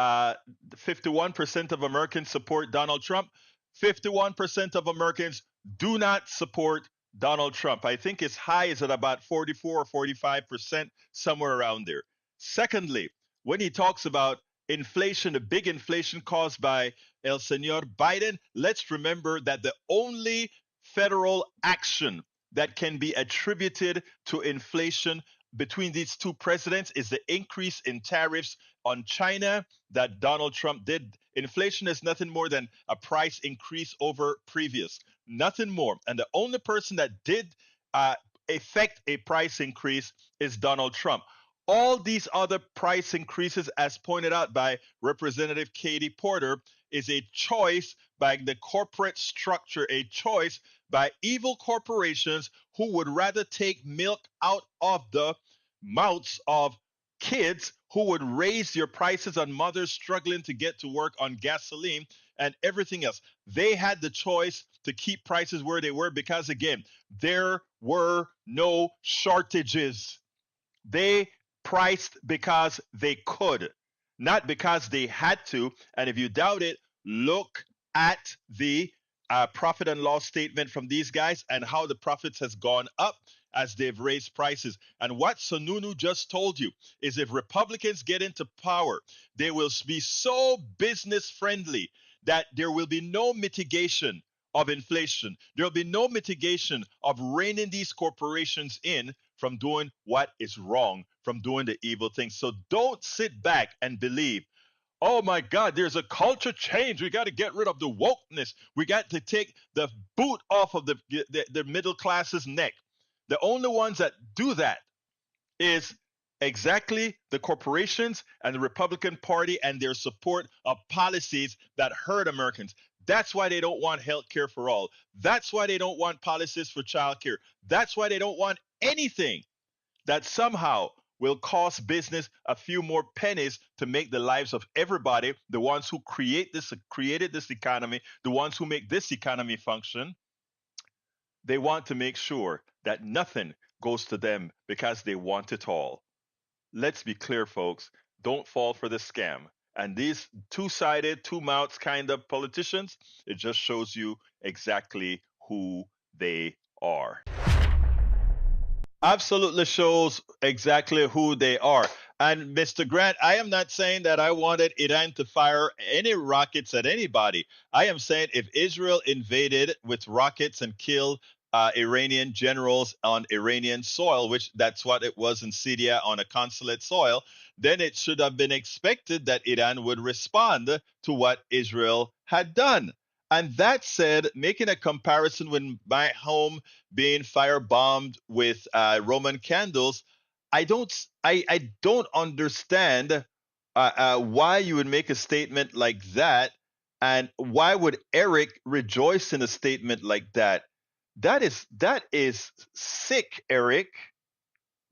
51% of Americans support Donald Trump. 51% of Americans do not support Donald Trump. I think his high is at about 44 or 45%, somewhere around there. Secondly, when he talks about inflation, the big inflation caused by El Señor Biden, let's remember that the only federal action that can be attributed to inflation between these two presidents is the increase in tariffs on China that Donald Trump did. Inflation is nothing more than a price increase over previous, nothing more. And the only person that did effect a price increase is Donald Trump. All these other price increases, as pointed out by Representative Katie Porter, is a choice by the corporate structure, a choice by evil corporations who would rather take milk out of the mouths of kids, who would raise your prices on mothers struggling to get to work, on gasoline and everything else. They had the choice to keep prices where they were because, again, there were no shortages. They priced because they could, not because they had to. And if you doubt it, look at the profit and loss statement from these guys and how the profits has gone up as they've raised prices. And what Sununu just told you is if Republicans get into power, they will be so business friendly that there will be no mitigation of inflation. There will be no mitigation of reining these corporations in from doing what is wrong, from doing the evil things. So don't sit back and believe, oh my God, there's a culture change. We got to get rid of the wokeness. We got to take the boot off of the middle class's neck. The only ones that do that is exactly the corporations and the Republican Party and their support of policies that hurt Americans. That's why they don't want health care for all. That's why they don't want policies for child care. That's why they don't want anything that somehow will cost business a few more pennies to make the lives of everybody, the ones who created this economy, the ones who make this economy function. They want to make sure that nothing goes to them because they want it all. Let's be clear, folks. Don't fall for the scam. And these two-sided, two-mouths kind of politicians, it just shows you exactly who they are. Absolutely shows exactly who they are. And Mr. Grant, I am not saying that I wanted Iran to fire any rockets at anybody. I am saying if Israel invaded with rockets and killed Iranian generals on Iranian soil, which that's what it was in Syria on a consulate soil, then it should have been expected that Iran would respond to what Israel had done. And that said, making a comparison with my home being firebombed with Roman candles, I don't understand why you would make a statement like that, and why would Eric rejoice in a statement like that? That is sick, Eric.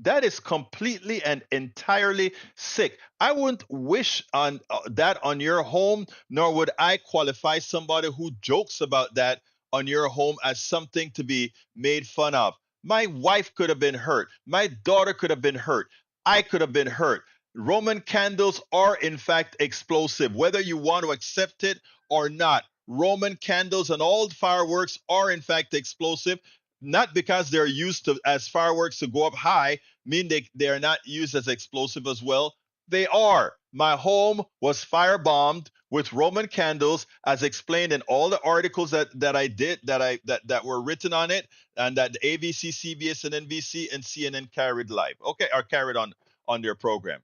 That is completely and entirely sick. I wouldn't wish on that on your home, nor would I qualify somebody who jokes about that on your home as something to be made fun of. My wife could have been hurt. My daughter could have been hurt. I could have been hurt. Roman candles are in fact explosive, whether you want to accept it or not. Roman candles and all fireworks are in fact explosive. Not because they're used to as fireworks to go up high, mean they are not used as explosive as well. They are. My home was firebombed with Roman candles, as explained in all the articles that I did that were written on it, and that the ABC, CBS, and NBC and CNN carried live. Okay, or carried on their program.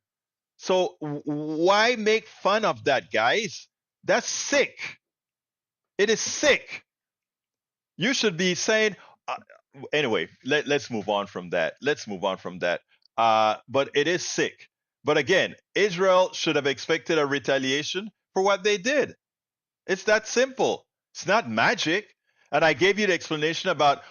So why make fun of that, guys? That's sick. It is sick. You should be saying. Anyway, let's move on from that. But it is sick. But again, Israel should have expected a retaliation for what they did. It's that simple. It's not magic. And I gave you the explanation about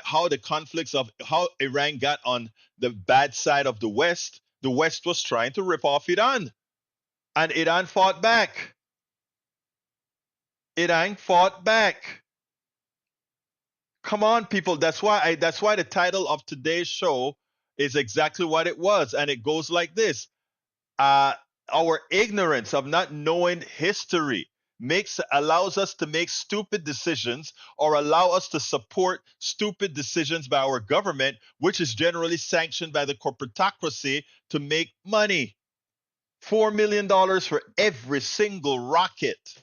how the conflicts of how Iran got on the bad side of the West. The West was trying to rip off Iran, and Iran fought back. Come on, people. That's why the title of today's show is exactly what it was. And it goes like this. Our ignorance of not knowing history allows us to make stupid decisions, or allow us to support stupid decisions by our government, which is generally sanctioned by the corporatocracy to make money. $4 million for every single rocket.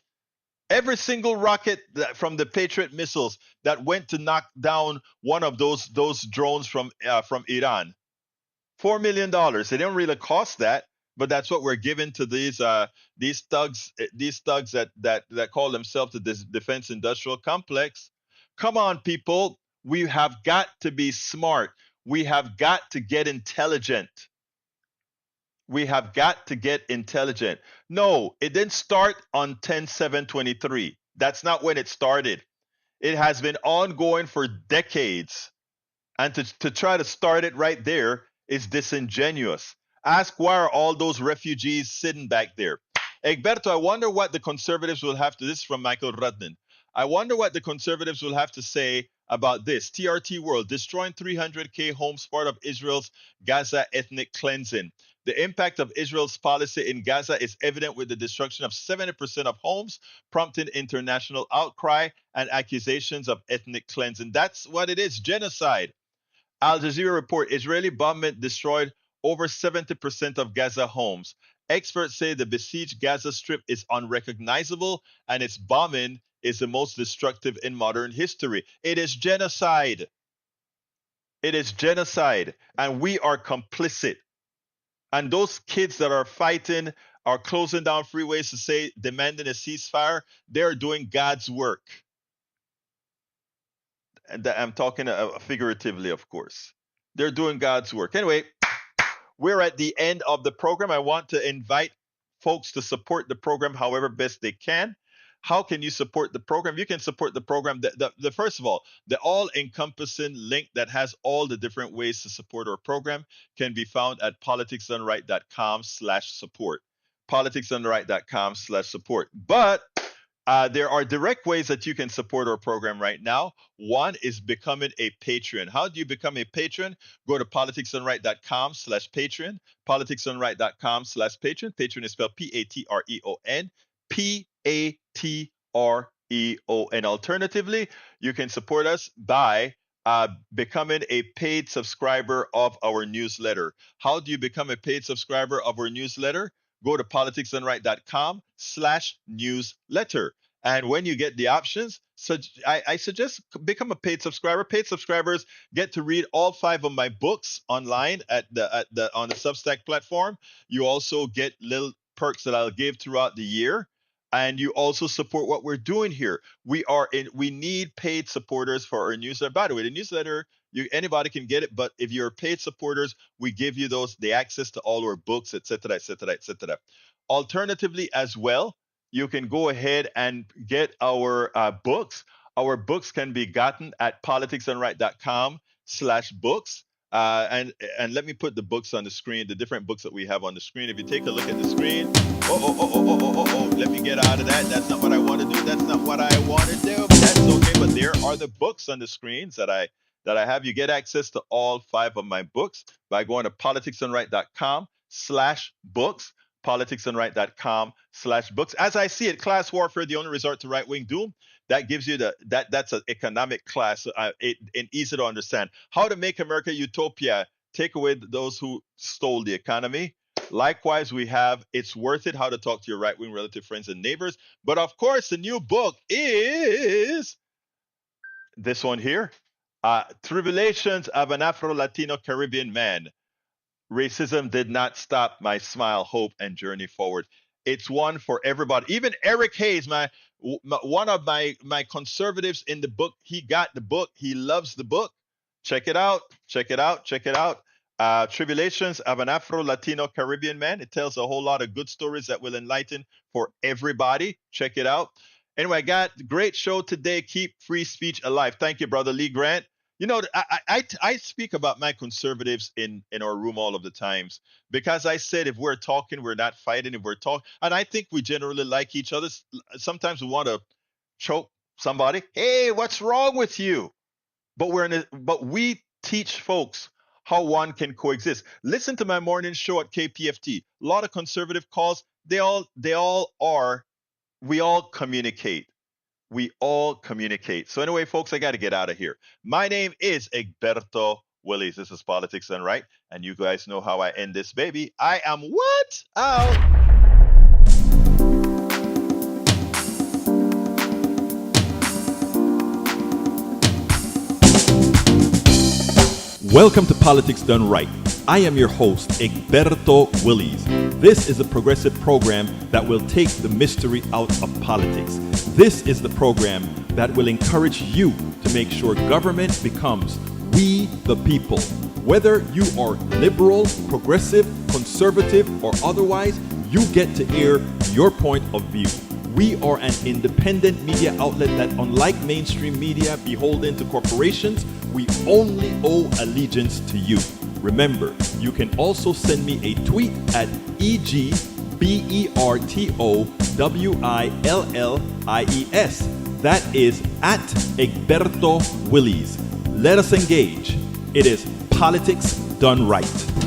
Every single rocket from the Patriot missiles that went to knock down one of those drones from Iran, $4 million. It didn't really cost that, but that's what we're giving to these thugs that call themselves the defense industrial complex. Come on, people. We have got to be smart. We have got to get intelligent. We have got to get intelligent. No, it didn't start on 10/7/23. That's not when it started. It has been ongoing for decades. And to try to start it right there is disingenuous. Ask, why are all those refugees sitting back there? Egberto, I wonder what the conservatives will have to, this is from Michael Rudnan. I wonder what the conservatives will have to say about this. TRT World, destroying 300K homes, part of Israel's Gaza ethnic cleansing. The impact of Israel's policy in Gaza is evident with the destruction of 70% of homes, prompting international outcry and accusations of ethnic cleansing. That's what it is, genocide. Al Jazeera report, Israeli bombment destroyed over 70% of Gaza homes. Experts say the besieged Gaza Strip is unrecognizable and its bombing is the most destructive in modern history. It is genocide. It is genocide, and we are complicit. And those kids that are fighting, are closing down freeways to say, demanding a ceasefire, they're doing God's work. And I'm talking figuratively, of course. They're doing God's work. Anyway, we're at the end of the program. I want to invite folks to support the program however best they can. How can you support the program? You can support the program. First of all, the all-encompassing link that has all the different ways to support our program can be found at politicsdoneright.com/support. politicsdoneright.com/support. But there are direct ways that you can support our program right now. One is becoming a patron. How do you become a patron? Go to politicsdoneright.com/patron. politicsdoneright.com/patron. Patron is spelled Patreon. Patreon. Alternatively, you can support us by becoming a paid subscriber of our newsletter. How do you become a paid subscriber of our newsletter? Go to politicsdoneright.com/newsletter. And when you get the options, I suggest become a paid subscriber. Paid subscribers get to read all 5 of my books online on the Substack platform. You also get little perks that I'll give throughout the year. And you also support what we're doing here. We need paid supporters for our newsletter. By the way, the newsletter, anybody can get it, but if you're paid supporters, we give you the access to all our books, etc., etc., etc. Alternatively, as well, you can go ahead and get our books. Our books can be gotten at politicsdoneright.com/books. And let me put the books on the screen, the different books that we have on the screen. If you take a look at the screen, let me get out of that. That's not what I want to do. That's not what I want to do. But that's okay. But there are the books on the screens that I have. You get access to all 5 of my books by going to politicsdoneright.com/books. politicsdoneright.com/books. As I see it, class warfare, the only resort to right-wing doom. That gives you that's an economic class, and easy to understand. How to make America utopia, take away those who stole the economy. Likewise, we have It's Worth It, how to talk to your right-wing relative friends and neighbors. But of course, the new book is this one here, Tribulations of an Afro-Latino Caribbean Man. Racism did not stop my smile, hope, and journey forward. It's one for everybody. Even Eric Hayes, one of my conservatives in the book, he got the book. He loves the book. Check it out. Check it out. Check it out. Tribulations of an Afro-Latino Caribbean Man. It tells a whole lot of good stories that will enlighten for everybody. Check it out. Anyway, I got a great show today. Keep free speech alive. Thank you, brother Lee Grant. You know, I speak about my conservatives in our room all of the times, because I said if we're talking, we're not fighting. If we're talking, and I think we generally like each other. Sometimes we want to choke somebody. Hey, what's wrong with you? But we teach folks how one can coexist. Listen to my morning show at KPFT. A lot of conservative calls. We all communicate. We all communicate. So anyway, folks, I got to get out of here. My name is Egberto Willies. This is Politics Done Right. And you guys know how I end this baby. I am what? Out. Welcome to Politics Done Right. I am your host, Egberto Willies. This is a progressive program that will take the mystery out of politics. This is the program that will encourage you to make sure government becomes we the people. Whether you are liberal, progressive, conservative, or otherwise, you get to air your point of view. We are an independent media outlet that, unlike mainstream media beholden to corporations, we only owe allegiance to you. Remember, you can also send me a tweet at EGBERTOWILLIES. That is at Egberto Willies. Let us engage. It is Politics Done Right.